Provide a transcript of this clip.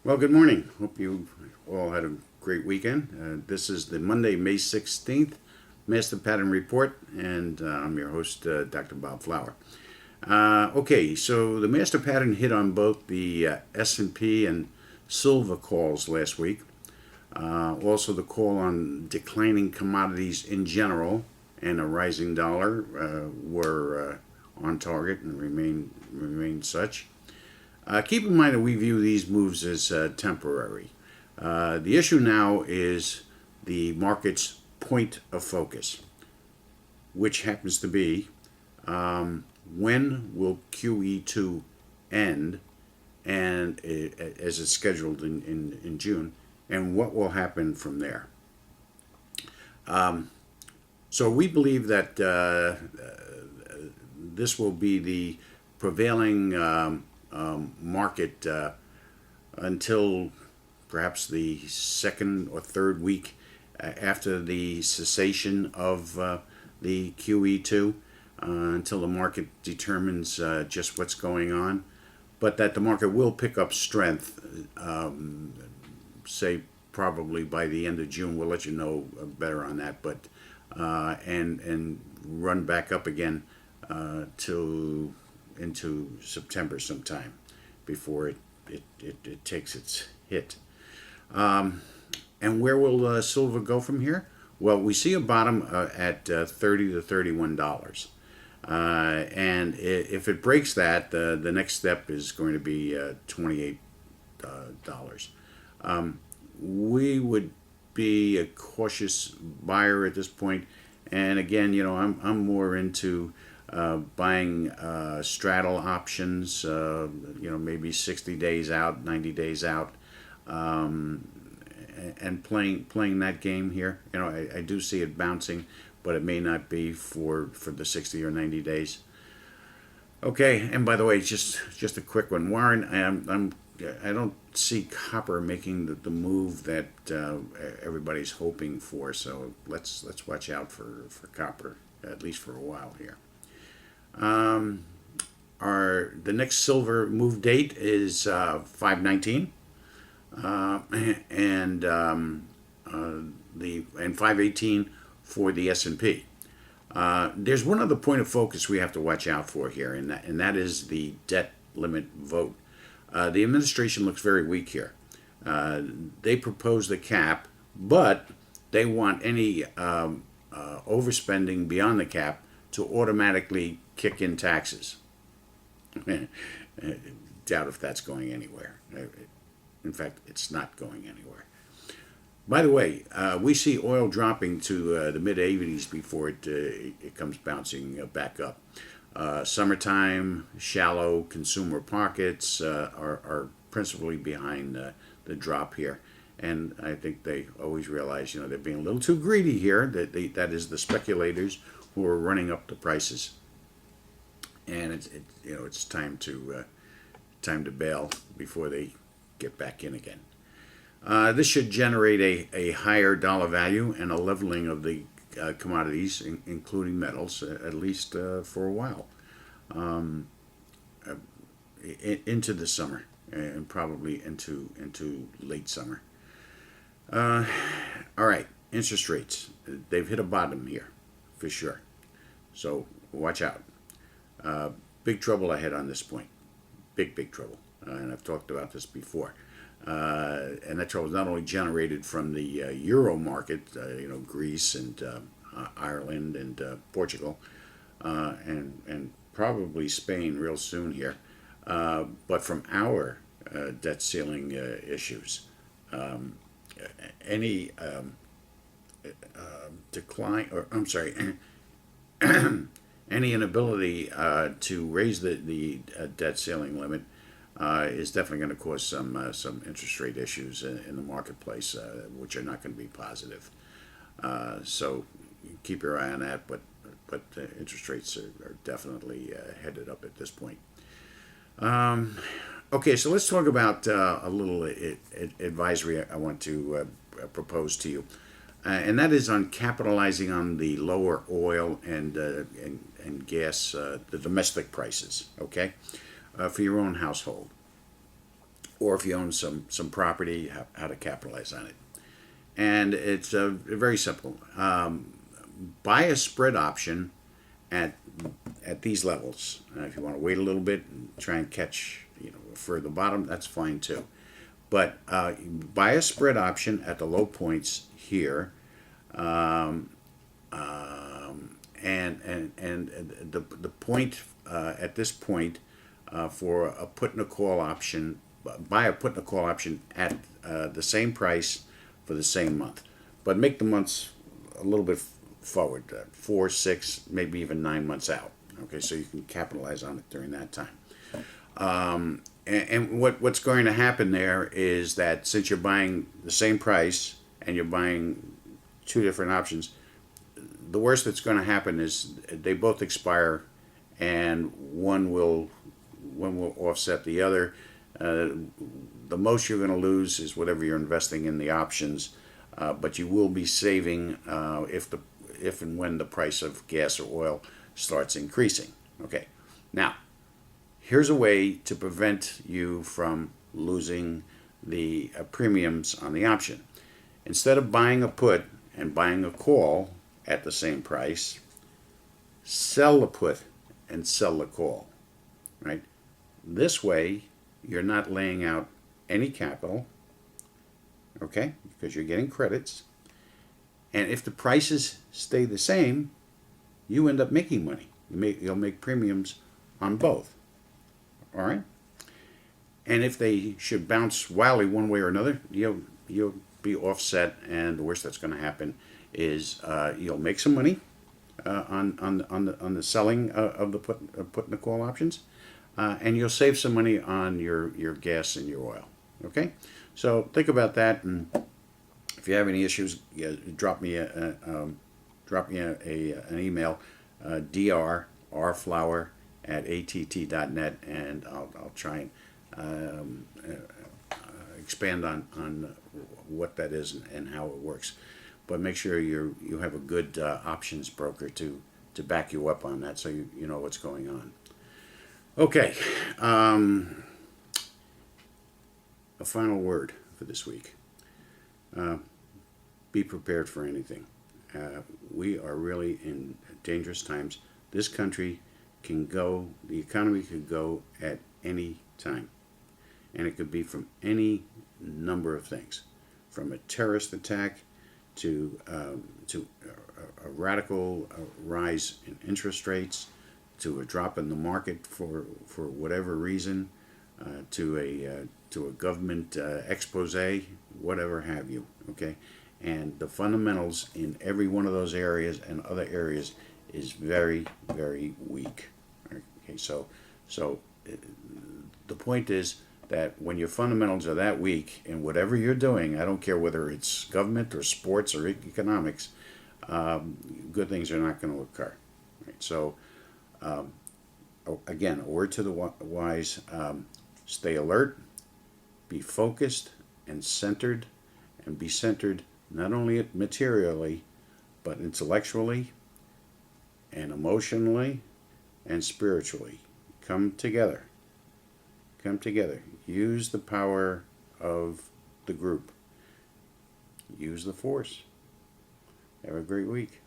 Well, good morning. Hope you all had a great weekend. This is the Monday, May 16th Master Pattern Report, and I'm your host, Dr. Bob Flower. Okay, so the Master Pattern hit on both the S&P and silver calls last week. Also, the call on declining commodities in general and a rising dollar were on target and remain such. Keep in mind that we view these moves as temporary. The issue now is the market's point of focus, which happens to be when will QE2 end, and as it's scheduled in June, and what will happen from there. So we believe that this will be the prevailing market until perhaps the second or third week after the cessation of the QE2, until the market determines just what's going on, but that the market will pick up strength, say probably by the end of June. We'll let you know better on that, but and run back up again till into September sometime before it takes its hit. And where will silver go from here? Well, we see a bottom at $30 to $31. And if it breaks that, the next step is going to be $28. We would be a cautious buyer at this point. And again, I'm more into buying straddle options, maybe 60 days out, 90 days out, and playing that game here. I do see it bouncing, but it may not be for the 60 or 90 days. Okay, and by the way, just a quick one, Warren. I don't see copper making the move that everybody's hoping for. So let's watch out for copper, at least for a while here. The next silver move date is 5/19, and 5/18 for the S&P. There's one other point of focus we have to watch out for here, and that is the debt limit vote. The administration looks very weak here. They propose the cap, but they want any overspending beyond the cap to automatically kick in taxes. Doubt if that's going anywhere. In fact, it's not going anywhere. By the way, we see oil dropping to the mid 80s before it comes bouncing back up. Summertime, shallow consumer markets are principally behind the drop here. And I think they always realize, they're being a little too greedy here. That is the speculators who are running up the prices. And it's time to bail before they get back in again. This should generate a higher dollar value and a leveling of the commodities, including metals, at least for a while, into the summer and probably into late summer. All right, interest rates. They've hit a bottom here, for sure. So watch out. Big trouble ahead on this point. Big trouble. And I've talked about this before. And that trouble is not only generated from the euro market, Greece and Ireland and Portugal, and probably Spain real soon here, but from our debt ceiling issues. Any decline, or I'm sorry, any inability to raise the debt ceiling limit is definitely going to cause some interest rate issues in the marketplace, which are not going to be positive. So keep your eye on that, but interest rates are definitely headed up at this point. Okay, so let's talk about a little advisory I want to propose to you, and that is on capitalizing on the lower oil and gas, the domestic prices. Okay, for your own household. or if you own some property, how to capitalize on it. And it's very simple. Buy a spread option at these levels. If you want to wait a little bit and try and catch for the bottom, that's fine too. But buy a spread option at the low points here, and the point at this point for a put and a call option, buy a put and a call option at the same price for the same month, but make the months a little bit forward, 4, 6, maybe even 9 months out. Okay, so you can capitalize on it during that time. And what's going to happen there is that since you're buying the same price and you're buying two different options, the worst that's going to happen is they both expire, and one will offset the other. The most you're going to lose is whatever you're investing in the options, but you will be saving if and when the price of gas or oil starts increasing. Okay, now here's a way to prevent you from losing the premiums on the option. Instead of buying a put and buying a call at the same price, sell the put and sell the call, right? This way, you're not laying out any capital, okay, because you're getting credits. And if the prices stay the same, you end up making money. You'll make premiums on both, all right? And if they should bounce wildly one way or another, you'll be offset, and the worst that's going to happen is you'll make some money on the selling of the put and the call options, and you'll save some money on your gas and your oil. Okay, so think about that, and if you have any issues, drop me an email, drrflower@att.net, and I'll try and expand on what that is and how it works. But make sure you have a good options broker to back you up on that, so you know what's going on. Okay, a final word for this week. Be prepared for anything. We are really in dangerous times. This country the economy could go at any time. And it could be from any number of things, from a terrorist attack to a radical rise in interest rates, to a drop in the market for whatever reason, to a government expose, whatever have you. Okay, and the fundamentals in every one of those areas and other areas is very, very weak. Okay, so the point is that when your fundamentals are that weak in whatever you're doing, I don't care whether it's government or sports or economics, good things are not going to occur. Right? So, again, a word to the wise, stay alert, be focused and centered, and be centered not only materially, but intellectually and emotionally and spiritually. Come together. Come together. Use the power of the group. Use the force. Have a great week.